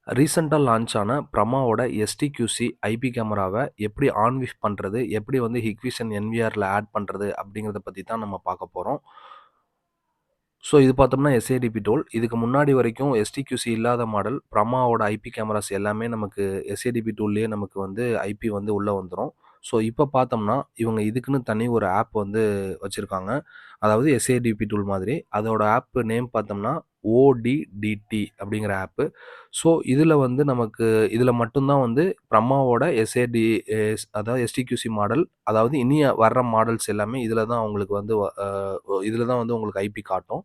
ரீசென்ட்டா லான்ச் ஆன பிரமாவோட எஸ்டிக்யூசி ஐபி கேமராவ எப்படி ஆன் விஃப் பண்றது? எப்படி வந்து ஹிக்விஷன் என்விஆர்ல ஆட் பண்றது? அப்படிங்கிறத பத்தி தான் நம்ம பார்க்க போறோம். ஸோ இது பார்த்தோம்னா எஸ்ஏடிபி டூல். இதுக்கு முன்னாடி வரைக்கும் எஸ்டிக்யூசி இல்லாத மாடல் பிரமாவோட ஐபி கேமராஸ் எல்லாமே நமக்கு எஸ்ஏடிபி டூல்லயே நமக்கு வந்து ஐபி வந்து உள்ள வந்துரும். ஸோ இப்ப பார்த்தோம்னா, இவங்க இதுக்குன்னு தனி ஒரு ஆப் வந்து வச்சிருக்காங்க. அதாவது எஸ்ஏடிபி டூல் மாதிரி. அதோட ஆப் நேம் பார்த்தோம்னா, ஓடிடிடி அப்படிங்கிற ஆப்பு. ஸோ இதில வந்து நமக்கு இதில மட்டும் தான் வந்து பிரம்மாவோட அதாவது எஸ்டிக்யூசி மாடல், அதாவது இனி வர்ற மாடல்ஸ் எல்லாமே இதில தான் உங்களுக்கு வந்து இதில தான் வந்து உங்களுக்கு ஐபி காட்டும்.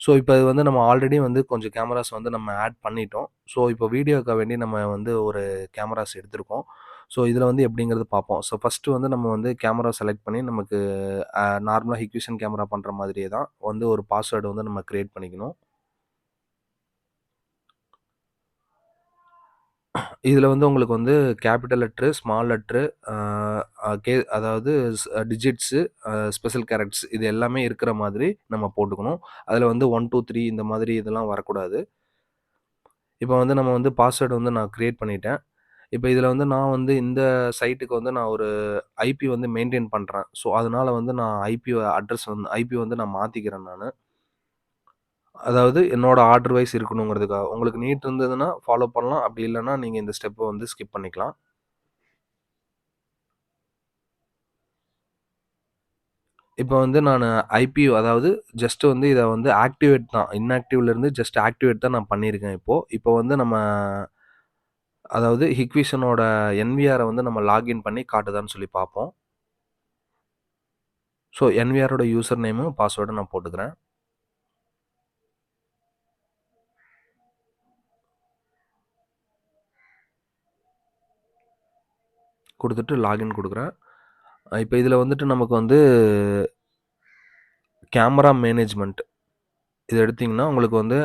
ஸோ இப்ப இது வந்து நம்ம ஆல்ரெடி வந்து கொஞ்சம் கேமராஸ் வந்து நம்ம ஆட் பண்ணிட்டோம். ஸோ இப்போ வீடியோக்காக வேண்டி நம்ம வந்து ஒரு கேமராஸ் எடுத்திருக்கோம். ஸோ இதில வந்து எப்படிங்கிறது பார்ப்போம். ஸோ ஃபர்ஸ்ட்டு வந்து நம்ம வந்து கேமரா செலக்ட் பண்ணி நமக்கு நார்மலா ஹிக்விஷன் கேமரா பண்ற மாதிரியே தான் வந்து ஒரு பாஸ்வேர்ட் வந்து நம்ம கிரியேட் பண்ணிக்கணும். இதில வந்து உங்களுக்கு வந்து கேப்பிட்டல் லெட்டரு, ஸ்மால் லெட்டரு, அ அ கே அதாவது டிஜிட்ஸு, ஸ்பெஷல் கேரக்டர்ஸ் இது எல்லாமே இருக்கிற மாதிரி நம்ம போட்டுக்கணும். அதில வந்து 1, 2, 3 இந்த மாதிரி இதெல்லாம் வரக்கூடாது. இப்போ வந்து நம்ம வந்து பாஸ்வேர்ட் வந்து நான் கிரியேட் பண்ணிட்டேன். இப்ப இதில வந்து நான் வந்து இந்த சைட்டுக்கு வந்து நான் ஒரு ஐபி வந்து மெயின்டெயின் பண்றேன். ஸோ, அதனால வந்து நான் ஐபி வந்து நான் மாத்திக்கிறேன் நானு. அதாவது என்னோட ஆர்டர் வைஸ் இருக்கணுங்கிறதுக்காக. உங்களுக்கு நீட் இருந்ததுன்னா ஃபாலோ பண்ணலாம். அப்படி இல்லன்னா நீங்க இந்த ஸ்டெப்ப வந்து ஸ்கிப் பண்ணிக்கலாம். இப்ப வந்து நானு ஐபி அதாவது ஜஸ்ட் வந்து இத வந்து ஆக்டிவேட் தான். இன்ஆக்டிவ்ல இருந்து ஜஸ்ட் ஆக்டிவேட் தான் நான் பண்ணியிருக்கேன் இப்போ. இப்போ வந்து நம்ம அதாவது ஹிக்விஷனோட என்விஆர வந்து நம்ம லாகின் பண்ணி காட்டுதான்னு சொல்லி பார்ப்போம். ஸோ, என்விஆரோட யூசர் நேமு, பாஸ்வேர்டும் நான் போட்டுக்கிறேன். குடுத்துட்டு லாகின் குடுக்குறேன். இப்ப இதில வந்துட்டு நமக்கு வந்து கேமரா மேனேஜ்மென்ட் இத எடுத்தீங்கன்னா, உங்களுக்கு வந்து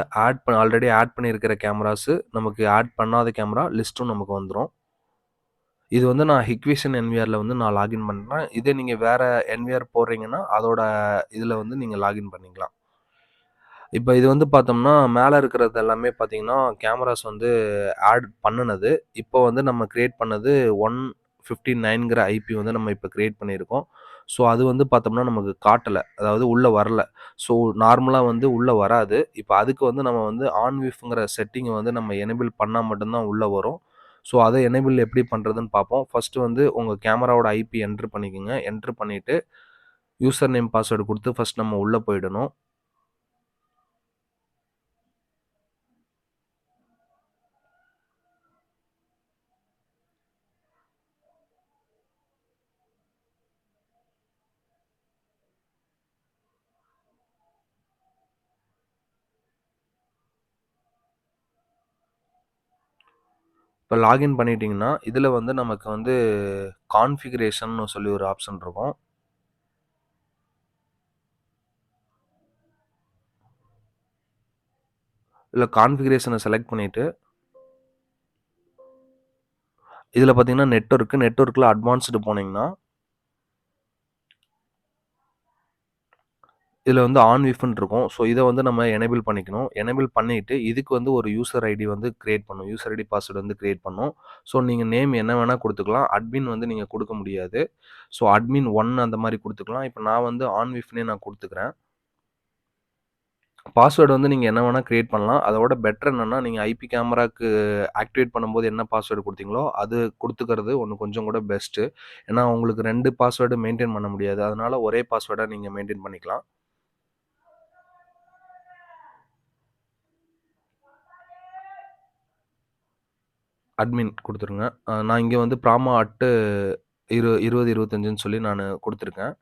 ஆல்ரெடி ஆட் பண்ணியிருக்கிற கேமராஸு, நமக்கு ஆட் பண்ணாத கேமரா லிஸ்ட்டும் நமக்கு வந்துரும். இது வந்து நான் ஹிக்விஷன் என்விஆர்ல வந்து நான் லாகின் பண்றேன். இதே நீங்க வேற என்விஆர் போடுறீங்கன்னா, அதோட இதில வந்து நீங்க லாகின் பண்ணிக்கலாம். இப்ப இது வந்து பார்த்தோம்னா, மேல இருக்கிறது எல்லாமே பார்த்தீங்கன்னா, கேமராஸ் வந்து ஆட் பண்ணுனது. இப்போ வந்து நம்ம கிரியேட் பண்ணது 159ங்கிற ஐபி வந்து நம்ம இப்ப கிரியேட் பண்ணியிருக்கோம். ஸோ, அது வந்து பார்த்தோம்னா, நமக்கு காட்டல. அதாவது உள்ள வரல. ஸோ, நார்மலா வந்து உள்ள வராது. இப்ப அதுக்கு வந்து நம்ம வந்து ஆன் விஃப்ங்கிற செட்டிங்க வந்து நம்ம எனேபிள் பண்ணா மட்டும் தான் உள்ள வரும். ஸோ, அத எனேபிள் எப்படி பண்றதுன்னு பார்ப்போம். ஃபர்ஸ்ட்டு வந்து உங்க கேமராவோட ஐபி என்டர் பண்ணிக்கங்க. என்டர் பண்ணிட்டு, யூசர் நேம், பாஸ்வேர்ட் குடுத்து ஃபர்ஸ்ட் நம்ம உள்ள போயிடணும். இப்ப லாகின் பண்ணிட்டீங்கன்னா, இதுல வந்து நமக்கு வந்து கான்ஃபிகரேஷன்னு சொல்லி ஒரு ஆப்ஷன் இருக்கும். இதுல கான்ஃபிகரேஷன செலக்ட் பண்ணிட்டு, இதுல பார்த்தீங்கன்னா நெட்வொர்க்ல அட்வான்ஸ்டு போனீங்கன்னா, இதுல வந்து ஆன் விஃப்ன்னு இருக்கும். ஸோ இத வந்து நம்ம எனேபிள் பண்ணிக்கணும். எனேபிள் பண்ணிட்டு, இதுக்கு வந்து ஒரு யூசர் ஐடி வந்து கிரியேட் பண்ணணும். யூசர் ஐடி, பாஸ்வேர்ட் வந்து கிரியேட் பண்ணணும். ஸோ நீங்க நேம் என்ன வேணா குடுத்துக்கலாம். அட்மின் வந்து நீங்க குடுக்க முடியாது. ஸோ அட்மின் 1 அந்த மாரி குடுத்துக்கலாம். இப்ப நான் வந்து ஆன் விஃப்னே நான் குடுத்துக்கிறேன். பாஸ்வேர்ட் வந்து நீங்க என்ன வேணா கிரியேட் பண்ணலாம். அதோட பெட்டர் என்னன்னா, நீங்க ஐபி கேமராக்கு ஆக்டிவேட் பண்ணும்போது என்ன பாஸ்வேர்ட் குடுத்தீங்களோ, அது குடுத்துக்கிறது கொஞ்சம் கூட பெஸ்ட்டு. ஏன்னா, உங்களுக்கு 2 பாஸ்வேர்டு மெயின்டெயின் பண்ண முடியாது. அதனால ஒரே பாஸ்வேர்டா நீங்க மெயின்டெயின் பண்ணிக்கலாம். அட்மின் குடுத்துருங்க. நான் இங்க வந்து ப்ராமா அட்டு 2025ன்னு சொல்லி நானு குடுத்துருக்கேன்.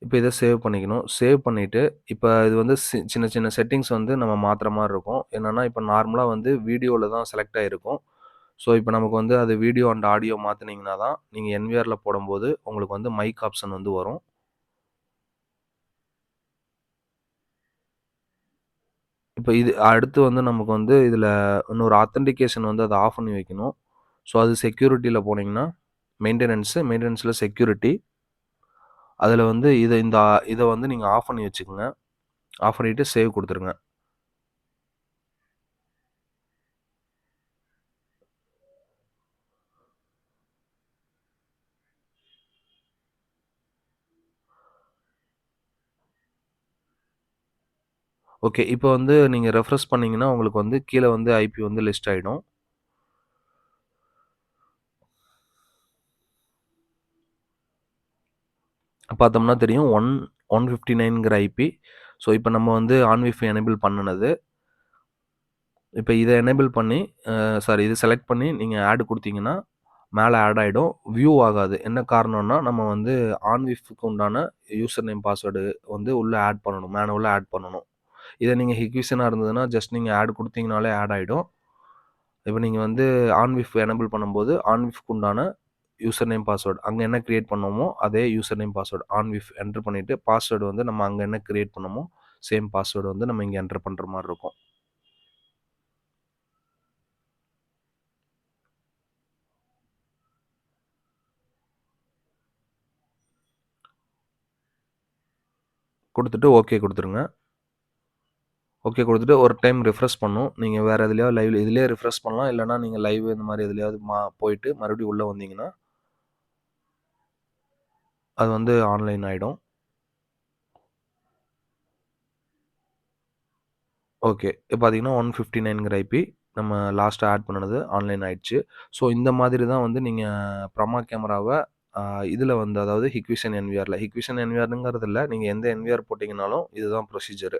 இப்ப இத சேவ் பண்ணிக்கணும். சேவ் பண்ணிட்டு, இப்ப இது வந்து சின்ன சின்ன செட்டிங்ஸ் வந்து நம்ம மாத்துற மாரி இருக்கும். என்னன்னா, இப்ப நார்மலா வந்து வீடியோல தான் செலக்ட் ஆயிருக்கும். ஸோ, இப்ப நமக்கு வந்து அது வீடியோ அண்ட் ஆடியோ மாத்துனீங்கன்னா தான், நீங்க என்விஆர்ல போடும்போது உங்களுக்கு வந்து மைக் ஆப்ஷன் வந்து வரும். இப்ப இது அடுத்து வந்து நமக்கு வந்து இதுல இன்னொரு ஆத்தென்டிகேஷன் வந்து அத ஆஃப் பண்ணி வைக்கணும். ஸோ, அது செக்யூரிட்டில போனீங்கன்னா, மெயின்டனன்ஸ்ல செக்யூரிட்டி. அதுல வந்து இத வந்து நீங்க ஆஃப் பண்ணி வச்சுக்கங்க. ஆஃப் பண்ணிட்டு சேவ் குடுத்துருங்க. ஓகே. இப்போ வந்து நீங்க ரெஃப்ரெஷ் பண்ணீங்கன்னா, உங்களுக்கு வந்து கீழ வந்து ஐபி வந்து லிஸ்ட் ஆயிடும். பார்த்தோம்னா தெரியும் 159ங்கிற ஐபி. ஸோ, இப்போ நம்ம வந்து ஆன்விஃப் எனேபிள் பண்ணுனது. இப்ப இத எனேபிள் பண்ணி இது செலக்ட் பண்ணி நீங்க ஆட் குடுத்தீங்கன்னா, மேல ஆட் ஆயிடும். வியூ ஆகாது. என்ன காரணம்னா, நம்ம வந்து ஆன்விஃப்க்கு உண்டான யூசர் நேம், பாஸ்வேர்டு வந்து உள்ள ஆட் பண்ணணும். மேனுவலா ஆட் பண்ணணும். இத நீங்க ஹிக்விஷனா இருந்ததுன்னா, ஜஸ்ட் நீங்க ஆட் குடுத்தீங்கனாலே ஆட் ஆயிடும். இப்ப நீங்க வந்து ஆன்விஃப் எனேபிள் பண்ணும்போது, ஆன்விஃப்க்கு உண்டான யூசர் நேம், பாஸ்வேர்ட் அங்க என்ன கிரியேட் பண்ணோமோ, அதே யூசர் நேம், பாஸ்வேர்ட் ஆன்விஃப் என்டர் பண்ணிட்டு, பாஸ்வேர்ட் வந்து நம்ம அங்க என்ன கிரியேட் பண்ணோமோ, சேம் பாஸ்வேர்ட் வந்து நம்ம இங்க என்டர் பண்ற மாரி இருக்கும். குடுத்துட்டு ஓகே குடுத்துருங்க. ஓகே குடுத்துட்டு ஒரு டைம் ரிஃப்ரெஷ் பண்ணும். நீங்க வேற எதுலயாவது இதுலயே ரிஃப்ரெஷ் பண்ணலாம். இல்லன்னா நீங்க லைவ் இந்த மாரி எதுலயாவது போயிட்டு மறுபடியும் உள்ள வந்தீங்கன்னா, அது வந்து ஆன்லைன் ஆயிடும். ஓகே. இப்ப பார்த்தீங்கன்னா 159ங்கிற ஐபி நம்ம லாஸ்ட்டா ஆட் பண்ணுனது ஆன்லைன் ஆயிடுச்சு. ஸோ இந்த மாதிரி தான் வந்து நீங்க பிரமா கேமராவ அ இதுல வந்து அதாவது ஹிக்விஷன் என்விஆர்ல ஹிக்விஷன் என்விஆர்ங்கிறது இல்ல. நீங்க எந்த என்விஆர் போட்டீங்கனாலும் இதுதான் ப்ரொசீஜர்.